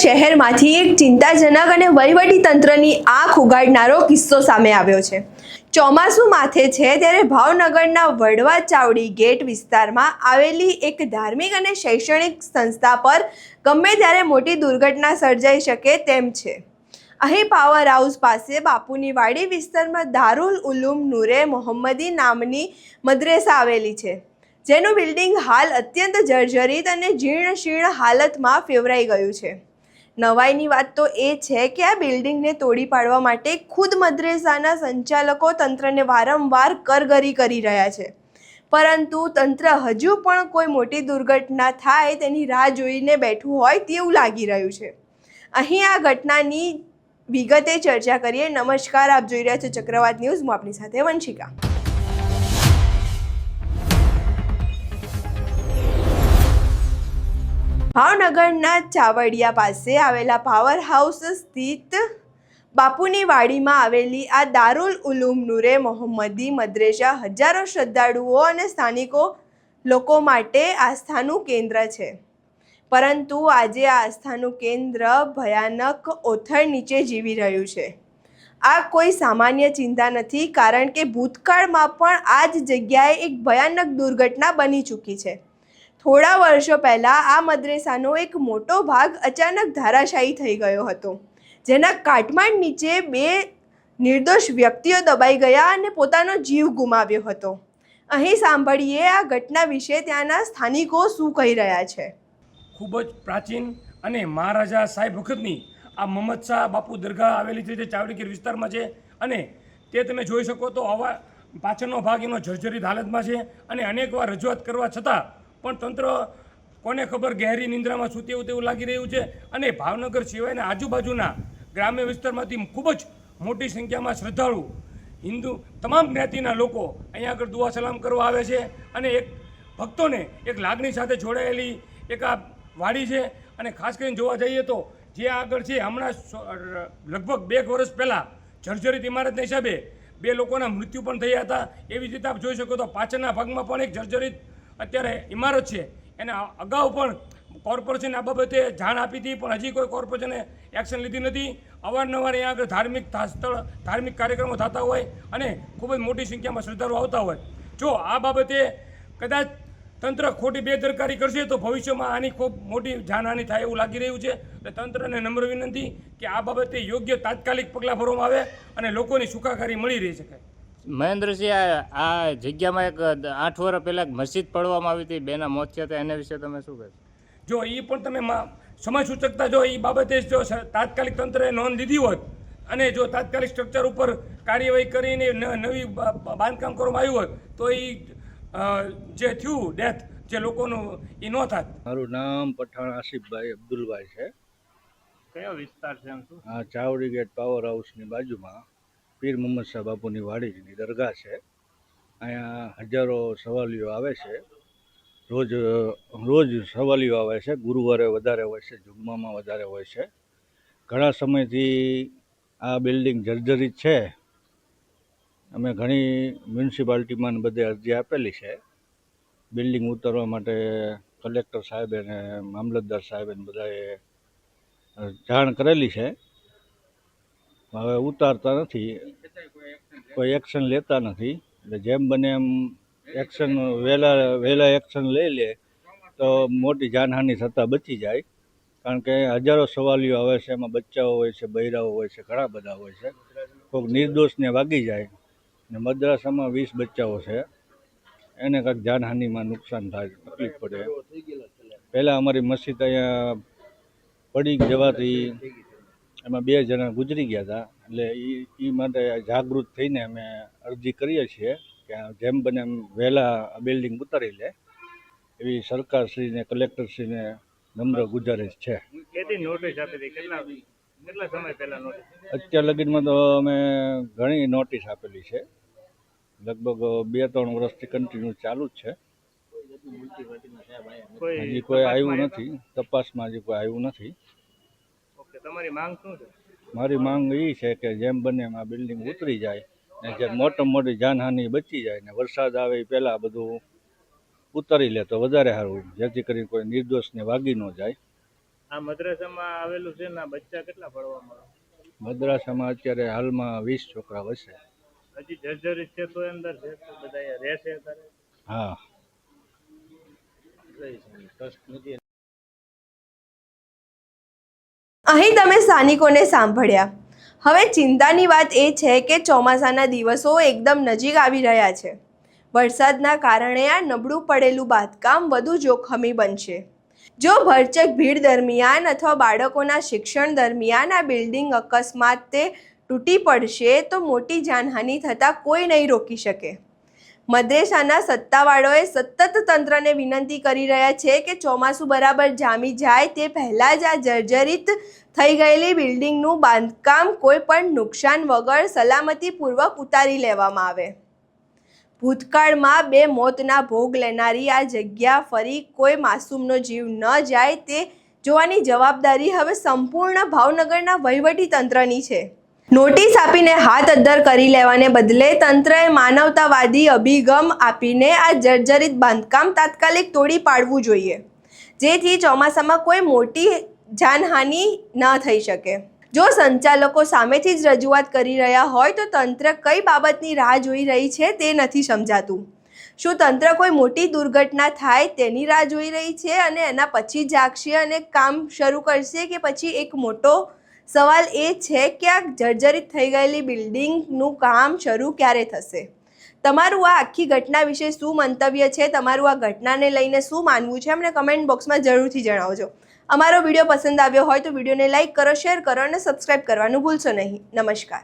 શહેરમાંથી એક ચિંતાજનક અને વહીવટી તંત્રની આંખ ઉગાડનારો કિસ્સો સામે આવ્યો છે। ચોમાસું માથે છે ત્યારે ભાવનગરના વડવા ચાવડી ગેટ વિસ્તારમાં આવેલી એક ધાર્મિક અને શૈક્ષણિક સંસ્થા પર ગમે ત્યારે મોટી દુર્ઘટના સર્જાઈ શકે તેમ છે। અહીં પાવર હાઉસ પાસે બાપુની વાડી વિસ્તારમાં દારુલ ઉલૂમ નૂરે મોહમ્મદી નામની મદ્રેસા આવેલી છે, જેનું બિલ્ડિંગ હાલ અત્યંત જર્જરિત અને જીર્ણશીર્ણ હાલતમાં ફેરવાઈ ગયું છે। નવાઈની વાત તો એ છે કે આ બિલ્ડિંગને તોડી પાડવા માટે ખુદ મદ્રેસાના સંચાલકો તંત્રને વારંવાર કરગરી કરી રહ્યા છે, પરંતુ તંત્ર હજુ પણ કોઈ મોટી દુર્ઘટના થાય તેની રાહ જોઈને બેઠું હોય તેવું લાગી રહ્યું છે। અહીં આ ઘટનાની વિગતે ચર્ચા કરીએ। નમસ્કાર, આપ જોઈ રહ્યા છો ચક્રવાત ન્યૂઝ। હું આપની સાથે વંશિકા। ભાવનગરના ચાવડિયા પાસે આવેલા પાવર હાઉસ સ્થિત બાપુની વાડીમાં આવેલી આ દારુલ ઉલૂમ નૂરે મોહમ્મદી મદ્રેસા હજારો શ્રદ્ધાળુઓ અને સ્થાનિકો લોકો માટે આસ્થાનું કેન્દ્ર છે, પરંતુ આજે આ આસ્થાનું કેન્દ્ર ભયાનક ઓથળ નીચે જીવી રહ્યું છે। આ કોઈ સામાન્ય ચિંતા નથી, કારણ કે ભૂતકાળમાં પણ આ જ જગ્યાએ એક ભયાનક દુર્ઘટના બની ચૂકી છે। થોડા વર્ષો પહેલાં આ મદ્રેસાનો એક મોટો ભાગ અચાનક ધરાશાયી થઈ ગયો હતો, જેના કાટમાળ નીચે બે નિર્દોષ વ્યક્તિઓ દબાઈ ગયા અને પોતાનો જીવ ગુમાવ્યો હતો। અહીં સાંભળીએ આ ઘટના વિશે ત્યાંના સ્થાનિકો શું કહી રહ્યા છે। ખૂબ જ પ્રાચીન અને મહારાજા સાહેબ વખતની આ મોહમ્મદ શાહ બાપુ દરગાહ આવેલી છે, જે ચાવડીગીર વિસ્તારમાં છે, અને તે તમે જોઈ શકો તો આવા પાછળનો ભાગ એનો જર્જરિત હાલતમાં છે, અને અનેકવાર રજૂઆત કરવા છતાં પણ તંત્ર કોને ખબર ગહેરી નિંદ્રામાં સૂતે તેવું લાગી રહ્યું છે। અને ભાવનગર સિવાયના આજુબાજુના ગ્રામ્ય વિસ્તારમાંથી ખૂબ જ મોટી સંખ્યામાં શ્રદ્ધાળુ હિન્દુ તમામ જ્ઞાતિના લોકો અહીંયા આગળ દુઆ સલામ કરવા આવે છે, અને એક ભક્તોને એક લાગણી સાથે જોડાયેલી એક આ વાડી છે। અને ખાસ કરીને જોવા જઈએ તો જે આગળ છે, હમણાં લગભગ 2 વર્ષ પહેલાં જર્જરિત ઇમારતના હિસાબે 2 લોકોના મૃત્યુ પણ થયા હતા। એવી જ રીતે આપ જોઈ શકો તો પાછળના ભાગમાં પણ એક જર્જરિત અત્યારે ઇમારત છે, એને અગાઉ પણ કોર્પોરેશન આ બાબતે જાણ આપી હતી, પણ હજી કોઈ કોર્પોરેશને એક્શન લીધી નથી। અવારનવાર અહીંયા આગળ ધાર્મિક સ્થળ ધાર્મિક કાર્યક્રમો થતા હોય અને ખૂબ જ મોટી સંખ્યામાં શ્રદ્ધાળુઓ આવતા હોય। જો આ બાબતે કદાચ તંત્ર ખોટી બેદરકારી કરશે તો ભવિષ્યમાં આની ખૂબ મોટી જાનહાનિ થાય એવું લાગી રહ્યું છે। એટલે તંત્રને નમ્ર વિનંતી કે આ બાબતે યોગ્ય તાત્કાલિક પગલાં ભરવામાં આવે અને લોકોની સુખાકારી મળી રહી શકે। મહેન્દ્રસિંહ, આ જગ્યામાં એક 8 વર્ષ પહેલાં મસ્જિદ પડવામાં આવી હતી, બેના મોત થયા હતા, એના વિશે તમે શું કહેશો? જો એ પણ તમે સમય સૂચકતા જો એ બાબતે જો તાત્કાલિક તંત્રએ નોંધ લીધી હોત અને જો તાત્કાલિક સ્ટ્રક્ચર ઉપર કાર્યવાહી કરીને નવી બાંધકામ કરવામાં આવ્યું હોત તો એ જે થયું ડેથ જે લોકોનું એ ન થાત। મારું નામ પઠાણ આસિફભાઈ અબ્દુલભાઈ છે। કયો વિસ્તાર છે? આ ચાવડી ગેટ પાવર હાઉસની બાજુમાં પીર મોહમ્મદ શાહ બાપુની વાડીની દરગાહ છે। અહીંયા હજારો સવાલીઓ આવે છે, રોજ સવાલીઓ આવે છે। ગુરુવારે વધારે હોય છે, જુમ્મામાં વધારે હોય છે। ઘણા સમયથી આ બિલ્ડિંગ જર્જરિત છે। અમે ઘણી મ્યુનિસિપાલિટીમાં બધે અરજી આપેલી છે। બિલ્ડિંગ ઉતારવા માટે કલેક્ટર સાહેબે અને મામલતદાર સાહેબે બધાએ જાણ કરેલી છે, હવે ઉતારતા નથી, કોઈ એક્શન લેતા નથી। એટલે જેમ બને એમ એક્શન વહેલા એક્શન લઈ લે તો મોટી જાનહાનિ થતાં બચી જાય, કારણ કે હજારો સવાલીઓ આવે છે, એમાં બચ્ચાઓ હોય છે, બૈરાઓ હોય છે, ઘણા બધા હોય છે। કોઈક નિર્દોષને વાગી જાય ને મદ્રાસામાં 20 બચ્ચાઓ છે, એને કાંઈક જાનહાનિમાં નુકસાન થાય, તકલીફ પડે। પહેલાં અમારી મસ્જિદ અહીંયા પડી જવાથી એમાં 2 જણા ગુજરી ગયા હતા, એટલે એ માટે જાગૃત થઈને અમે અરજી કરીએ છીએ કે જેમ બને એમ વહેલા બિલ્ડિંગ ઉતારી લે એવી સરકારશ્રીને કલેક્ટરશ્રીને નમ્ર ગુજારિશ છે। અત્યાર લગીનમાં તો અમે ઘણી નોટિસ આપેલી છે, લગભગ 2-3 વર્ષથી કન્ટિન્યુ ચાલુ જ છે। હજી કોઈ આવ્યું નથી, તપાસમાં હજી કોઈ આવ્યું નથી। તમારી માંગ શું છે? મારી માંગ એ છે કે જેમ બને એમ આ બિલ્ડિંગ ઉતરી જાય ને જે મોટી મોટી જાનહાનિ બચી જાય ને વરસાદ આવે એ પહેલાં બધું ઉતારી લે તો વધારે સારું, જેથી કરીને કોઈ નિર્દોષને વાગી ન જાય। આ મદ્રાસામાં આવેલું છે ને આ બચ્ચા કેટલા ભણવામાં આવે? મદ્રાસામાં અત્યારે હાલમાં 20 છોકરા વસે. હજી જર્જરિત છે તો અંદર છે તો બધા અહીંયા રહેશે અત્યારે? હા. અહીં તમે સ્થાનિકોને સાંભળ્યા. હવે ચિંતાની વાત એ છે કે ચોમાસાના દિવસો એકદમ નજીક આવી રહ્યા છે. વરસાદના કારણે આ નબળું પડેલું બાંધકામ વધુ જોખમી બનશે. જો ભરચક ભીડ દરમિયાન અથવા બાળકોના શિક્ષણ દરમિયાન આ બિલ્ડિંગ અકસ્માતે તૂટી પડશે તો મોટી જાનહાનિ થતાં કોઈ નહીં રોકી શકે. મદ્રેસાના સત્તાવાળાઓએ સતત તંત્રને વિનંતી કરી રહ્યા છે કે ચોમાસું બરાબર જામી જાય તે પહેલાં જ આ જર્જરિત થઈ ગયેલી બિલ્ડિંગનું બાંધકામ કોઈ પણ નુકસાન વગર સલામતીપૂર્વક ઉતારી લેવામાં આવે. ભૂતકાળમાં 2 મોતના ભોગ લેનારી આ જગ્યા ફરી કોઈ માસૂમનો જીવ ન જાય તે જોવાની જવાબદારી હવે સંપૂર્ણ ભાવનગરના વહીવટી તંત્રની છે. નોટિસ આપીને હાથ અદ્ધર કરી લેવાને બદલે તંત્રએ માનવતાવાદી અભિગમ આપીને આ જર્જરિત બાંધકામ તાત્કાલિક તોડી પાડવું જોઈએ, જેથી ચોમાસામાં કોઈ મોટી જાનહાનિ ન થઈ શકે. જો સંચાલકો સામેથી જ રજૂઆત કરી રહ્યા હોય તો તંત્ર કઈ બાબતની રાહ જોઈ રહી છે તે નથી સમજાતું. શું તંત્ર કોઈ મોટી દુર્ઘટના થાય તેની રાહ જોઈ રહી છે અને એના પછી જાગશે અને કામ શરૂ કરશે, કે પછી એક મોટો સવાલ એ છે કે આ જર્જરિત થઈ ગયેલી બિલ્ડિંગનું કામ શરૂ ક્યારે થશે? તમારું આ આખી ઘટના વિશે શું મંતવ્ય છે? તમારું આ ઘટનાને લઈને શું માનવું છે? અમને કમેન્ટ બોક્સમાં જરૂરથી જણાવજો. અમારો વિડીયો પસંદ આવ્યો હોય તો વિડીયોને લાઇક કરો, શેર કરો અને સબસ્ક્રાઇબ કરવાનું ભૂલશો નહીં. નમસ્કાર.